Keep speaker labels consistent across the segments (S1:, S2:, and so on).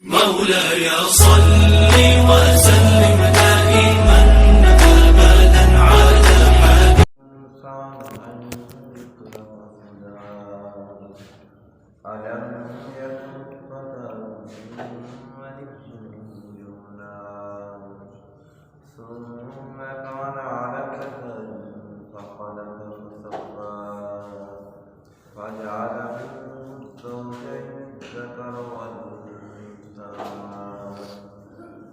S1: مولاي صل وسلم دائما ابدا على
S2: ألم يكن نطفة من مني يمنى ثم كان علقة فخلق فسوى فجعل منه الزوجين الذكر والأنثى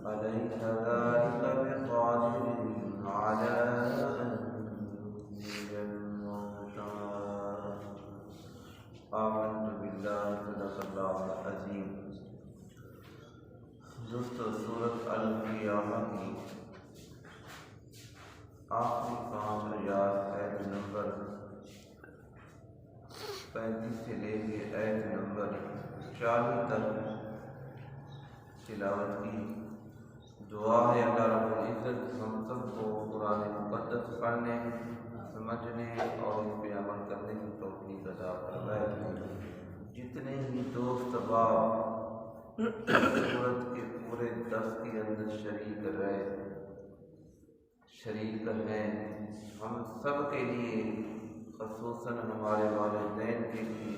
S2: أليس ذلك بقادر على أن يحيي الموتى آمنت بالله صدق اللہ العظیم۔ دوستو، سورۃ القیامہ کی آخری 5 آیات نمبر 35 سے لے کے آیت نمبر 40 تک تلاوت کی۔ دعا ہے اللہ رب العزت ہم سب کو قرآن مقدس پڑھنے، سمجھنے اور اس پہ عمل کرنے کی توفیق عطا فرمائے۔ جتنے ہی دوست احباب سورت کے پورے درس کے اندر شریک ہیں، ہم سب کے لیے، خصوصاً ہمارے والدین کے لیے،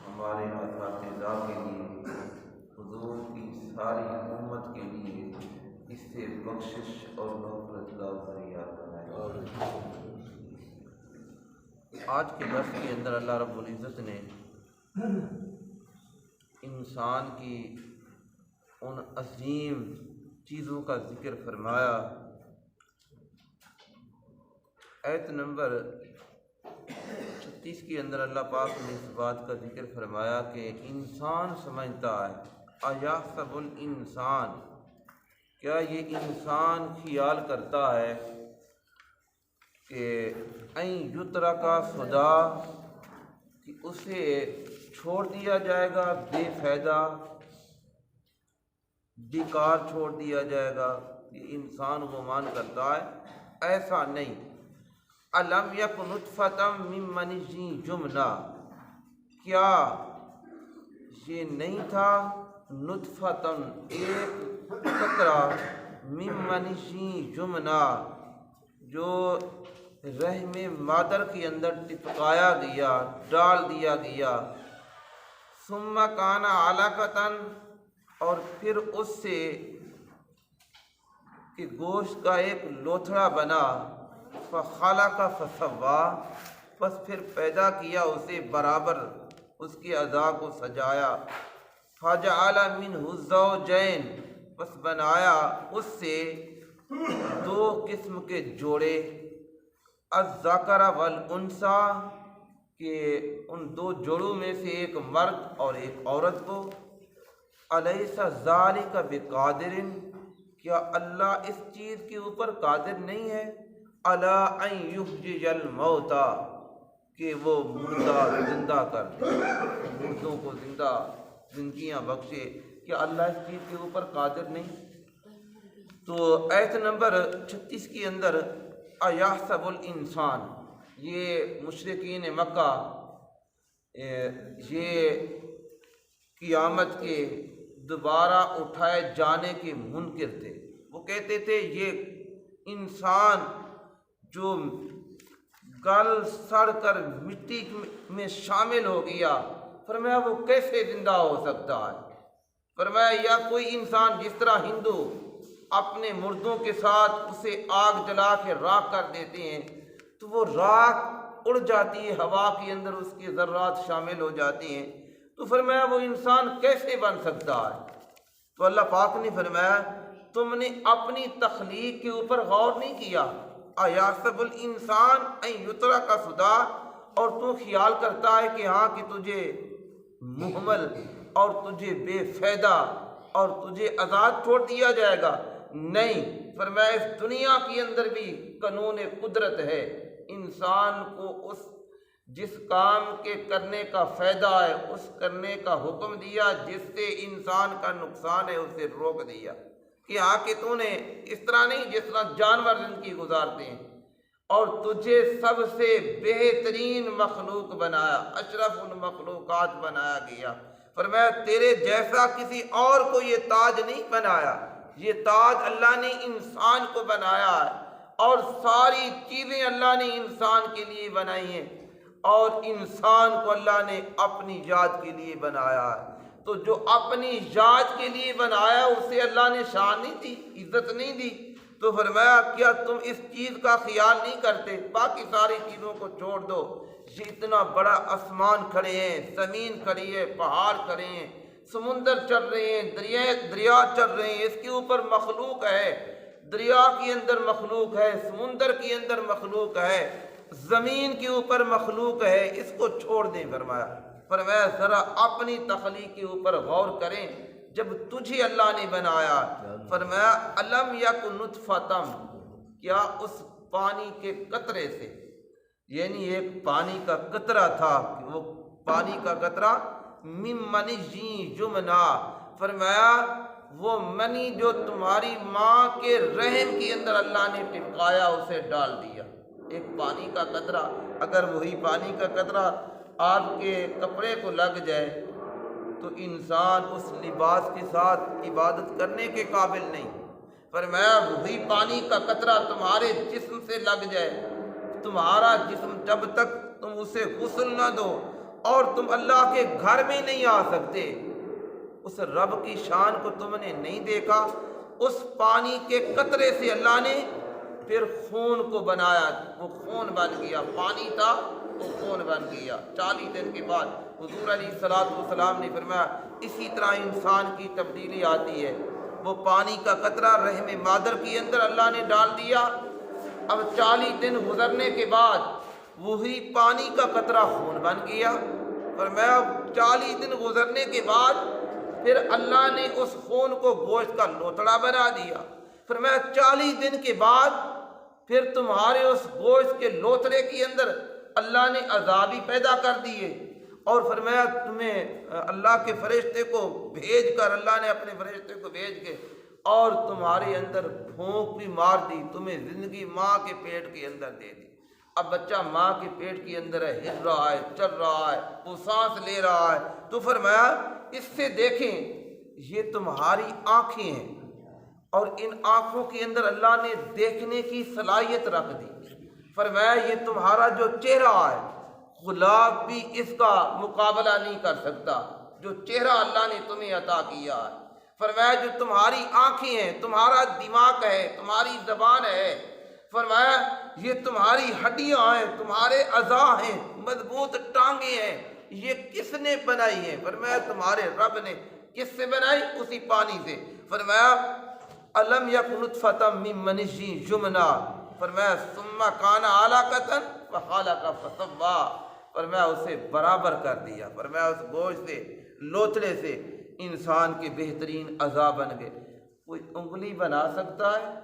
S2: ہمارے اساتذہ کے لیے، حضور کی ساری امت کے لیے اس سے بخشش اور مغفرت کا ذریعہ بنائے۔ آج کے درس کے اندر اللہ رب العزت نے انسان کی ان عظیم چیزوں کا ذکر فرمایا۔ آیت نمبر 36 کے اندر اللہ پاک نے اس بات کا ذکر فرمایا کہ انسان سمجھتا ہے، ایحسب الانسان، کیا یہ انسان خیال کرتا ہے کہ این یترک سدی، کہ اسے چھوڑ دیا جائے گا بے فائدہ، بیکار چھوڑ دیا جائے گا؟ یہ انسان گمان کرتا ہے، ایسا نہیں۔ الم یک نطفۃ من منی یمنی، کیا یہ نہیں تھا نطفۃ ایک قطرہ، من منی یمنی جو رحم مادر کے اندر ٹپکایا گیا، ڈال دیا گیا، ثم کان علقۃ، اور پھر اس سے کہ گوشت کا ایک لوتھڑا بنا، فخلق فسوی، پس پھر پیدا کیا اسے برابر، اس کے اعضاء کو سجایا، فجعل منہ الزوجین، پس بنایا اس سے 2 قسم کے جوڑے، الذکر والانثی، کہ ان 2 جوڑوں میں سے ایک مرد اور ایک عورت کو۔ الیس ذالک بقادر، کیا اللہ اس چیز کے اوپر قادر نہیں ہے، الا ان یحیی الموتى، کہ وہ مردہ زندہ کر دے، مردوں کو زندگیاں بخشے؟ کیا اللہ اس چیز کے اوپر قادر نہیں؟ تو آیت نمبر 36 کے اندر ایحسب الانسان، یہ مشرکین مکہ یہ قیامت کے دوبارہ اٹھائے جانے کے منکر تھے۔ وہ کہتے تھے یہ انسان جو گل سڑ کر مٹی میں شامل ہو گیا، فرمایا وہ کیسے زندہ ہو سکتا ہے؟ فرمایا یا کوئی انسان جس طرح ہندو اپنے مردوں کے ساتھ اسے آگ جلا کے راکھ کر دیتے ہیں تو وہ راکھ اڑ جاتی ہے، ہوا کے اندر اس کے ذرات شامل ہو جاتے ہیں، تو فرمایا وہ انسان کیسے بن سکتا ہے؟ تو اللہ پاک نے فرمایا تم نے اپنی تخلیق کے اوپر غور نہیں کیا، ایحسب الانسان ان یترک سدی، اور تو خیال کرتا ہے کہ ہاں کہ تجھے مہمل اور تجھے بے فائدہ اور تجھے آزاد چھوڑ دیا جائے گا؟ نہیں، فرمایا اس دنیا کے اندر بھی قانون قدرت ہے، انسان کو اس جس کام کے کرنے کا فائدہ ہے اس کرنے کا حکم دیا، جس سے انسان کا نقصان ہے اسے روک دیا، کہ ہاں کہ تو نے اس طرح نہیں جس طرح جانور زندگی گزارتے ہیں، اور تجھے سب سے بہترین مخلوق بنایا، اشرف المخلوقات بنایا گیا۔ فرمایا تیرے جیسا کسی اور کو یہ تاج نہیں بنایا، یہ تاج اللہ نے انسان کو بنایا ہے، اور ساری چیزیں اللہ نے انسان کے لیے بنائی ہیں، اور انسان کو اللہ نے اپنی ذات کے لیے بنایا ہے۔ تو جو اپنی ذات کے لیے بنایا اسے اللہ نے شان نہیں دی، عزت نہیں دی۔ تو فرمایا کیا تم اس چیز کا خیال نہیں کرتے؟ باقی ساری چیزوں کو چھوڑ دو، یہ اتنا بڑا آسمان کھڑے ہیں، زمین کھڑی ہے، پہاڑ کھڑے ہیں، سمندر چل رہے ہیں، دریا چل رہے ہیں، اس کے اوپر مخلوق ہے، دریا کے اندر مخلوق ہے، سمندر کے اندر مخلوق ہے، زمین کے اوپر مخلوق ہے، اس کو چھوڑ دیں۔ فرمایا ذرا اپنی تخلیق کے اوپر غور کریں، جب تجھے اللہ نے بنایا، فرمایا الم یک نطفتم، کیا اس پانی کے قطرے سے، یعنی ایک پانی کا قطرہ تھا، وہ پانی کا قطرہ من منی جمنا، فرمایا وہ منی جو تمہاری ماں کے رحم کے اندر اللہ نے ٹپکایا اسے ڈال دیا۔ ایک پانی کا قطرہ، اگر وہی پانی کا قطرہ آپ کے کپڑے کو لگ جائے تو انسان اس لباس کے ساتھ عبادت کرنے کے قابل نہیں۔ فرمایا وہی پانی کا قطرہ تمہارے جسم سے لگ جائے، تمہارا جسم جب تک تم اسے غسل نہ دو اور تم اللہ کے گھر میں نہیں آ سکتے، اس رب کی شان کو تم نے نہیں دیکھا۔ اس پانی کے قطرے سے اللہ نے پھر خون کو بنایا، وہ خون بن گیا، پانی تھا وہ خون بن گیا۔ 40 دن کے بعد حضور علیہ الصلوۃ والسلام نے فرمایا اسی طرح انسان کی تبدیلی آتی ہے۔ وہ پانی کا قطرہ رحم مادر کے اندر اللہ نے ڈال دیا، اب 40 دن گزرنے کے بعد وہی پانی کا قطرہ خون بن گیا۔ فرمایا 40 دن گزرنے کے بعد پھر اللہ نے اس خون کو گوشت کا لوتڑا بنا دیا۔ فرمایا 40 دن کے بعد پھر تمہارے اس گوشت کے لوتڑے کے اندر اللہ نے عذابی پیدا کر دیے، اور فرمایا تمہیں اللہ کے فرشتے کو بھیج کر، اللہ نے اپنے فرشتے کو بھیج کے اور تمہارے اندر پھونک بھی مار دی، تمہیں زندگی ماں کے پیٹ کے اندر دے دی۔ اب بچہ ماں کے پیٹ کے اندر ہے، ہل رہا ہے، چل رہا ہے، وہ سانس لے رہا ہے۔ تو فرمایا اس سے دیکھیں یہ تمہاری آنکھیں ہیں، اور ان آنکھوں کے اندر اللہ نے دیکھنے کی صلاحیت رکھ دی۔ فرمایا یہ تمہارا جو چہرہ ہے، گلاب بھی اس کا مقابلہ نہیں کر سکتا، جو چہرہ اللہ نے تمہیں عطا کیا ہے۔ فرمایا جو تمہاری آنکھیں ہیں، تمہارا دماغ ہے، تمہاری زبان ہے، فرمایا یہ تمہاری ہڈیاں ہیں، تمہارے اعضاء ہیں، مضبوط ٹانگیں ہیں، یہ کس نے بنائی ہیں؟ فرمایا تمہارے رب نے۔ کس سے بنائی؟ اسی پانی سے۔ فرمایا الم یک نطفۃ من منی یمنا، فرمایا ثم کان علقۃ فخلق فسوی، فرمایا اسے برابر کر دیا۔ فرمایا اس گوشت سے، لوتڑے سے انسان کے بہترین اعضاء بن گئے۔ کوئی انگلی بنا سکتا ہے؟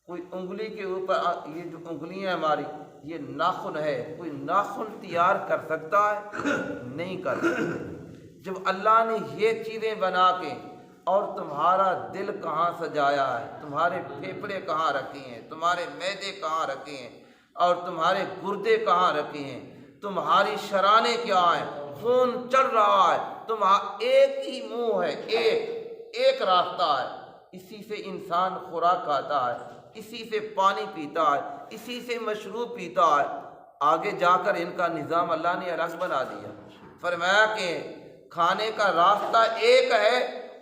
S2: کوئی انگلی کے اوپر، یہ جو انگلیاں ہماری، یہ ناخن ہے، کوئی ناخن تیار کر سکتا ہے؟ نہیں کر سکتا۔ جب اللہ نے یہ چیزیں بنا کے، اور تمہارا دل کہاں سجایا ہے، تمہارے پھیپھڑے کہاں رکھے ہیں، تمہارے معدے کہاں رکھے ہیں، اور تمہارے گردے کہاں رکھے ہیں، تمہاری شرانے کیا ہیں، خون چل رہا ہے، ایک ہی منہ ہے، ایک راستہ ہے، اسی سے انسان خوراک کھاتا ہے، اسی سے پانی پیتا ہے، اسی سے مشروب پیتا ہے۔ آگے جا کر ان کا نظام اللہ نے الگ بنا دیا۔ فرمایا کہ کھانے کا راستہ ایک ہے،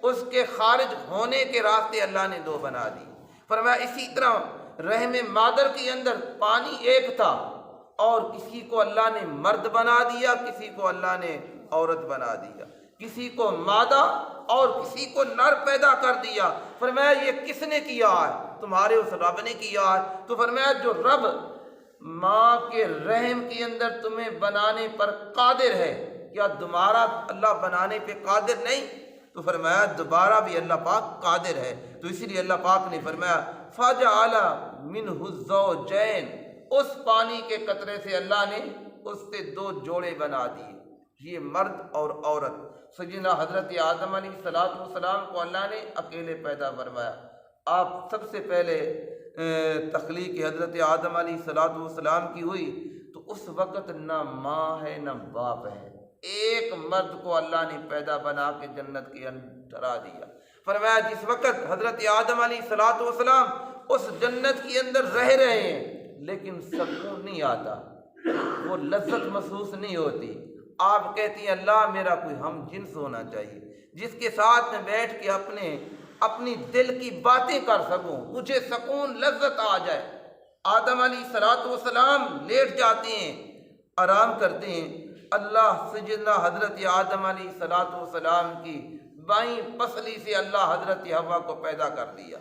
S2: اس کے خارج ہونے کے راستے اللہ نے 2 بنا دی۔ فرمایا اسی طرح رحم مادر کے اندر پانی ایک تھا، اور کسی کو اللہ نے مرد بنا دیا، کسی کو اللہ نے عورت بنا دیا، کسی کو مادہ اور کسی کو نر پیدا کر دیا۔ فرمایا یہ کس نے کیا ہے؟ تمہارے اس رب نے کیا ہے۔ تو فرمایا جو رب ماں کے رحم کے اندر تمہیں بنانے پر قادر ہے، کیا دوبارہ اللہ بنانے پہ قادر نہیں؟ تو فرمایا دوبارہ بھی اللہ پاک قادر ہے۔ تو اسی لیے اللہ پاک نے فرمایا فَجَعَلَ مِنْهُ الزَّوْجَيْنِ، اس پانی کے قطرے سے اللہ نے اس سے 2 جوڑے بنا دیے، یہ مرد اور عورت۔ سیدنا حضرت آدم علیہ السلام کو اللہ نے اکیلے پیدا فرمایا۔ آپ سب سے پہلے تخلیق حضرت آدم علیہ السلام کی ہوئی تو اس وقت نہ ماں ہے نہ باپ ہے، ایک مرد کو اللہ نے پیدا بنا کے جنت کے اندر ڈھرا دیا۔ فرمایا جس وقت حضرت آدم علیہ الصلوۃ والسلام اس جنت کے اندر رہ رہے ہیں لیکن سکون نہیں آتا، وہ لذت محسوس نہیں ہوتی۔ آپ کہتی ہیں اللہ میرا کوئی ہم جنس ہونا چاہیے جس کے ساتھ میں بیٹھ کے اپنی دل کی باتیں کر سکوں، مجھے سکون لذت آ جائے۔ آدم علیہ الصلوۃ والسلام لیٹ جاتے ہیں، آرام کرتے ہیں، اللہ سیدنا حضرت آدم علیہ الصلوۃ والسلام کی بائیں پسلی سے اللہ حضرت حوا کو پیدا کر دیا،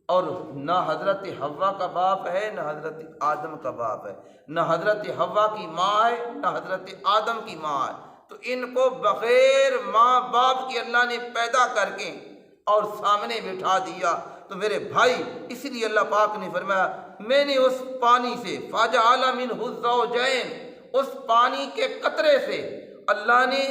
S2: اور نہ حضرت حوا کا باپ ہے نہ حضرت آدم کا باپ ہے، نہ حضرت حوا کی ماں ہے نہ حضرت آدم کی ماں ہے، تو ان کو بغیر ماں باپ کے اللہ نے پیدا کر کے اور سامنے بٹھا دیا۔ تو میرے بھائی اس لیے اللہ پاک نے فرمایا میں نے اس پانی سے فَجَعَلَ مِنْهُ الزَّوْجَيْنِ، اس پانی کے قطرے سے اللہ نے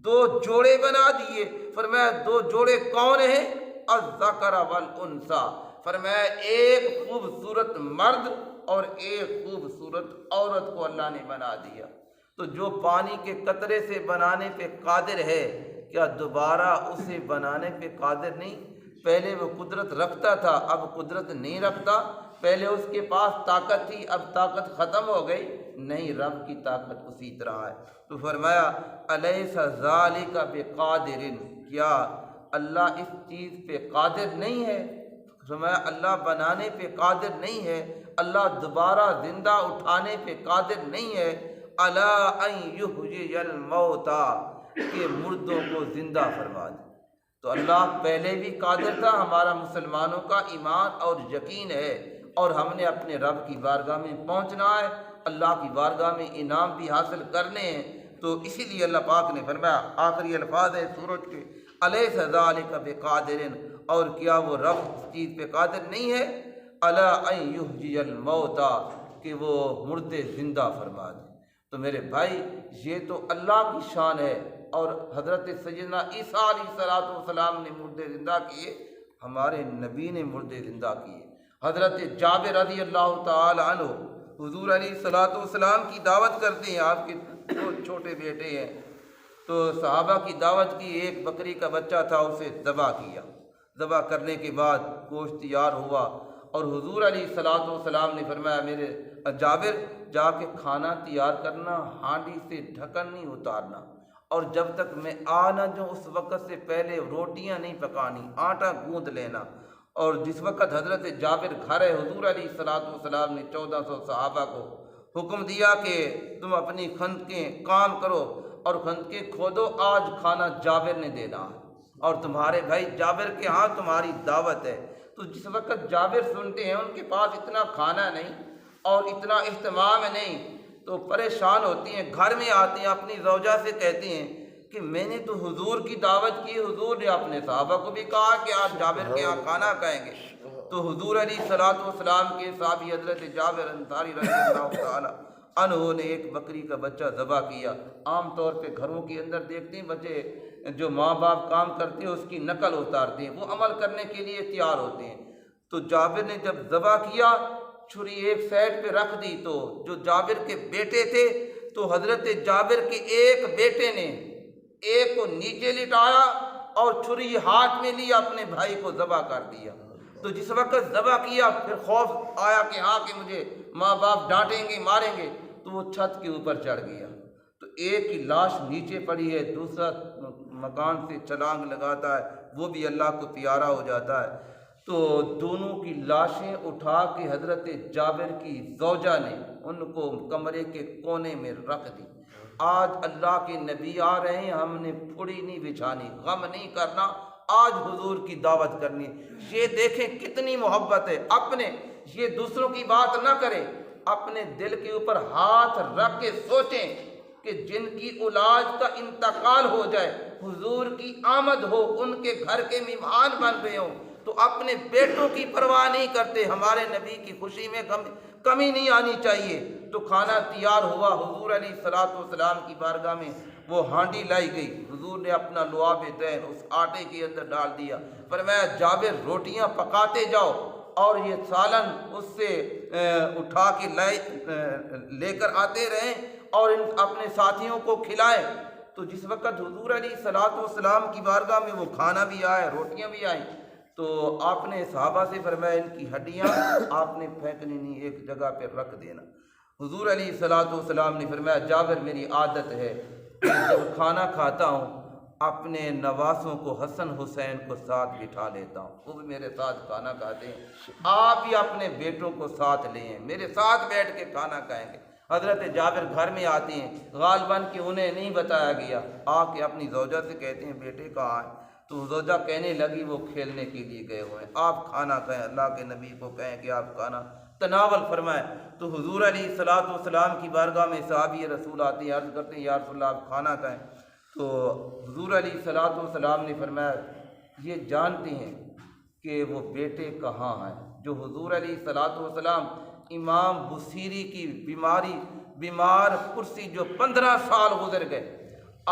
S2: دو جوڑے بنا دیے۔ فرمایا دو جوڑے کون ہیں؟ الذکر والانثی، فرمایا ایک خوبصورت مرد اور ایک خوبصورت عورت کو اللہ نے بنا دیا۔ تو جو پانی کے قطرے سے بنانے پہ قادر ہے کیا دوبارہ اسے بنانے پہ قادر نہیں؟ پہلے وہ قدرت رکھتا تھا اب قدرت نہیں رکھتا، پہلے اس کے پاس طاقت تھی اب طاقت ختم ہو گئی؟ نہیں، رب کی طاقت اسی طرح ہے۔ تو فرمایا الیس ذالک بقادر، کیا اللہ اس چیز پہ قادر نہیں ہے؟ فرمایا اللہ بنانے پہ قادر نہیں ہے، اللہ دوبارہ زندہ اٹھانے پہ قادر نہیں ہے۔ الا ان یحیی الموتى، کہ مردوں کو زندہ فرما دے۔ تو اللہ پہلے بھی قادر تھا، ہمارا مسلمانوں کا ایمان اور یقین ہے، اور ہم نے اپنے رب کی بارگاہ میں پہنچنا ہے، اللہ کی بارگاہ میں انعام بھی حاصل کرنے ہیں۔ تو اسی لیے اللہ پاک نے فرمایا آخری الفاظ ہے سورج کے الیس ذالک بقادر، اور کیا وہ رب اس چیز پہ قادر نہیں ہے؟ الا ان یحیی الموتى، کہ وہ مردے زندہ فرما دے۔ تو میرے بھائی یہ تو اللہ کی شان ہے، اور حضرت سیدنا عیسیٰ علیہ السلام نے مردے زندہ کیے، ہمارے نبی نے مردے زندہ کیے۔ حضرت جابر رضی اللہ تعالی عنہ حضور علیہ السلام کی دعوت کرتے ہیں، آپ کے دو چھوٹے بیٹے ہیں، تو صحابہ کی دعوت کی، ایک بکری کا بچہ تھا اسے ذبح کیا، ذبح کرنے کے بعد گوشت تیار ہوا، اور حضور علیہ السلام نے فرمایا میرے جابر جا کے کھانا تیار کرنا، ہانڈی سے ڈھکن نہیں اتارنا، اور جب تک میں آ نہ جو اس وقت سے پہلے روٹیاں نہیں پکانی، آٹا گوندھ لینا۔ اور جس وقت حضرت جابر گھر ہے، حضور علیہ السلام نے 1400 صحابہ کو حکم دیا کہ تم اپنی خندقیں کام کرو اور خندقیں کھودو، آج کھانا جابر نے دینا ہے، اور تمہارے بھائی جابر کے ہاں تمہاری دعوت ہے۔ تو جس وقت جابر سنتے ہیں ان کے پاس اتنا کھانا نہیں اور اتنا اہتمام نہیں، تو پریشان ہوتی ہیں، گھر میں آتے ہیں، اپنی زوجہ سے کہتے ہیں کہ میں نے تو حضور کی دعوت کی، حضور نے اپنے صحابہ کو بھی کہا کہ آج جابر کے یہاں کھانا کھائیں گے۔ تو حضور علیہ السلام کے صحابی حضرت جابر انصاری رضی اللہ تعالی عنہ نے ایک بکری کا بچہ ذبح کیا۔ عام طور پہ گھروں کے اندر دیکھتے ہیں بچے جو ماں باپ کام کرتے ہیں اس کی نقل اتارتے ہیں، وہ عمل کرنے کے لیے تیار ہوتے ہیں۔ تو جابر نے جب ذبح کیا، چھری ایک سائڈ پہ رکھ دی، تو جو جابر کے بیٹے تھے، تو حضرت جابر کے ایک بیٹے نے ایک کو نیچے لٹایا اور چھری ہاتھ میں لی، اپنے بھائی کو ذبح کر دیا۔ تو جس وقت ذبح کیا پھر خوف آیا کہ ہاں کہ مجھے ماں باپ ڈانٹیں گے ماریں گے، تو وہ چھت کے اوپر چڑھ گیا، تو ایک کی لاش نیچے پڑی ہے، دوسرا مکان سے چھلانگ لگاتا ہے، وہ بھی اللہ کو پیارا ہو جاتا ہے۔ تو دونوں کی لاشیں اٹھا کے حضرت جابر کی زوجہ نے ان کو کمرے کے کونے میں رکھ دی۔ آج اللہ کے نبی آ رہے ہیں، ہم نے پھڑی نہیں بچھانی، غم نہیں کرنا، آج حضور کی دعوت کرنی۔ یہ دیکھیں کتنی محبت ہے، اپنے یہ دوسروں کی بات نہ کریں، اپنے دل کے اوپر ہاتھ رکھ کے سوچیں کہ جن کی اولاد کا انتقال ہو جائے، حضور کی آمد ہو، ان کے گھر کے مہمان بن رہے ہوں، تو اپنے بیٹوں کی پرواہ نہیں کرتے۔ ہمارے نبی کی خوشی میں کمی نہیں آنی چاہیے۔ تو کھانا تیار ہوا، حضور علیہ السلام کی بارگاہ میں وہ ہانڈی لائی گئی، حضور نے اپنا لعاب دین اس آٹے کے اندر ڈال دیا، فرمایا جابر روٹیاں پکاتے جاؤ اور یہ سالن اس سے اٹھا کے لے کر آتے رہیں، اور اپنے ساتھیوں کو کھلائیں۔ تو جس وقت حضور علیہ الصلوۃ والسلام کی بارگاہ میں وہ کھانا بھی آیا، روٹیاں بھی آئیں، تو آپ نے صحابہ سے فرمایا ان کی ہڈیاں آپ نے پھینکنی نہیں، ایک جگہ پہ رکھ دینا۔ حضور علیہ الصلوۃ والسلام نے فرمایا جابر میری عادت ہے کہ جب کھانا کھاتا ہوں اپنے نواسوں کو حسن حسین کو ساتھ بٹھا لیتا ہوں، وہ بھی میرے ساتھ کھانا کھاتے ہیں، آپ بھی اپنے بیٹوں کو ساتھ لیں، میرے ساتھ بیٹھ کے کھانا کھائیں گے۔ حضرت جابر گھر میں آتے ہیں، غالباً کہ انہیں نہیں بتایا گیا، آ کے اپنی زوجہ سے کہتے ہیں بیٹے کہاں ہیں؟ تو زوجہ کہنے لگی وہ کھیلنے کے لیے گئے ہوئے ہیں، آپ کھانا کھائیں، اللہ کے نبی کو کہیں کہ آپ کھانا تناول فرمائیں۔ تو حضور علیہ الصلوۃ والسلام کی بارگاہ میں صحابی رسول آتے ہیں، عرض کرتے ہیں یا رسول اللہ آپ کھانا کھائیں۔ تو حضور علیہ الصلوۃ والسلام نے فرمایا یہ جانتے ہیں کہ وہ بیٹے کہاں ہیں؟ جو حضور علیہ الصلوۃ والسلام امام بصیری کی بیمار کرسی جو 15 سال گزر گئے،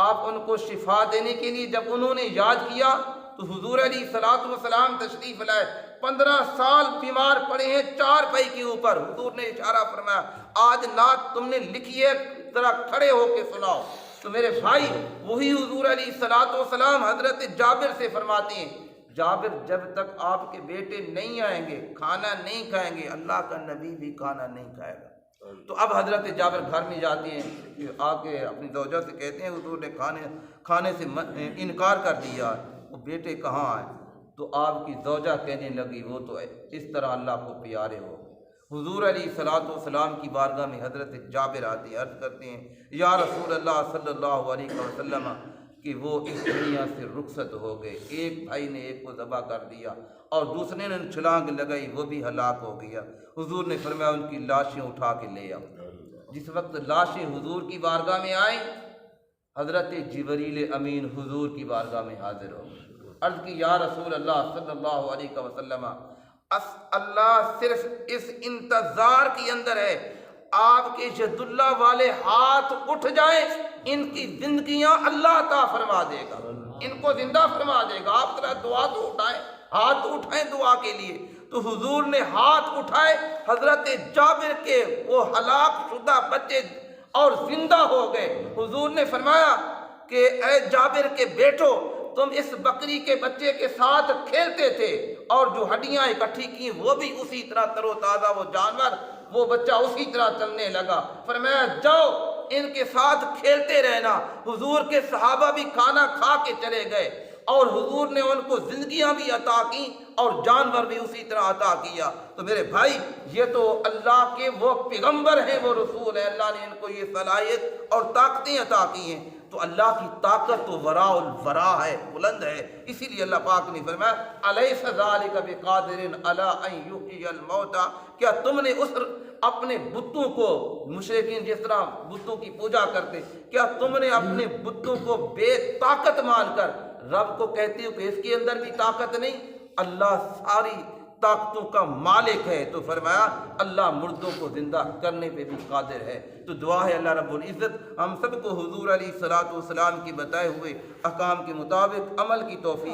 S2: آپ ان کو شفا دینے کے لیے جب انہوں نے یاد کیا تو حضور علیہ الصلوۃ والسلام تشریف لائے، 15 سال بیمار پڑے ہیں چار پائی کے اوپر۔ حضور نے اشارہ فرمایا آج نعت تم نے لکھی ہے، ذرا کھڑے ہو کے سناؤ۔ تو میرے بھائی وہی حضور علیہ الصلوۃ والسلام حضرت جابر سے فرماتے ہیں جابر جب تک آپ کے بیٹے نہیں آئیں گے کھانا نہیں کھائیں گے، اللہ کا نبی بھی کھانا نہیں کھائے گا۔ تو اب حضرت جابر گھر میں جاتے ہیں، آ کے اپنی زوجہ سے کہتے ہیں حضور نے کھانے سے انکار کر دیا، وہ بیٹے کہاں آئے؟ تو آپ کی زوجہ کہنے لگی وہ تو اس طرح اللہ کو پیارے ہو۔ حضور علیہ الصلوۃ والسلام کی بارگاہ میں حضرت جابر آتے ہیں، عرض کرتے ہیں یا رسول اللہ صلی اللہ علیہ وسلم کہ وہ اس دنیا سے رخصت ہو گئے، ایک بھائی نے ایک کو ذبح کر دیا اور دوسرے نے چھلانگ لگائی، وہ بھی ہلاک ہو گیا۔ حضور نے فرمایا ان کی لاشیں اٹھا کے لے آؤ۔ جس وقت لاشیں حضور کی بارگاہ میں آئیں، حضرت جبریل امین حضور کی بارگاہ میں حاضر ہو، عرض کی یا رسول اللہ صلی اللہ علیہ وسلم اللہ صرف اس انتظار کے اندر ہے آپ کے ید اللہ والے ہاتھ اٹھ جائیں، ان کی زندگیاں اللہ عطا فرما دے گا، ان کو زندہ فرما دے گا۔ آپ ذرا دعا تو اٹھائیں، ہاتھ اٹھائیں دعا کے لیے۔ تو حضور نے ہاتھ اٹھائے، حضرت جابر کے وہ ہلاک شدہ بچے اور زندہ ہو گئے۔ حضور نے فرمایا کہ اے جابر کے بیٹو تم اس بکری کے بچے کے ساتھ کھیلتے تھے اور جو ہڈیاں اکٹھی کی وہ بھی اسی طرح تر و تازہ، وہ جانور وہ بچہ اسی طرح چلنے لگا۔ فرمایا جاؤ ان کے ساتھ کھیلتے رہنا۔ حضور کے صحابہ بھی کھانا کھا کے چلے گئے اور حضور نے ان کو زندگیاں بھی عطا کی اور جانور بھی اسی طرح عطا کیا۔ تو میرے بھائی یہ تو اللہ کے وہ پیغمبر ہیں، وہ رسول ہیں، اللہ نے ان کو یہ صلاحیت اور طاقتیں عطا کی ہیں۔ تو اللہ کی طاقت تو وراء الورا ہے، بلند ہے، اسی لیے اللہ پاک نے فرمایا الیس ذالک بقادر علی ان یحیی الموتى، کیا تم نے اس اپنے بتوں کو، مشرکین جس طرح بتوں کی پوجا کرتے، کیا تم نے اپنے بتوں کو بے طاقت مان کر رب کو کہتے ہو کہ اس کے اندر بھی طاقت نہیں؟ اللہ ساری طاقتوں کا مالک ہے۔ تو فرمایا اللہ مردوں کو زندہ کرنے پہ بھی قادر ہے۔ تو دعا ہے اللہ رب العزت ہم سب کو حضور علیہ الصلوۃ والسلام کی بتائے ہوئے احکام کے مطابق عمل کی توفیق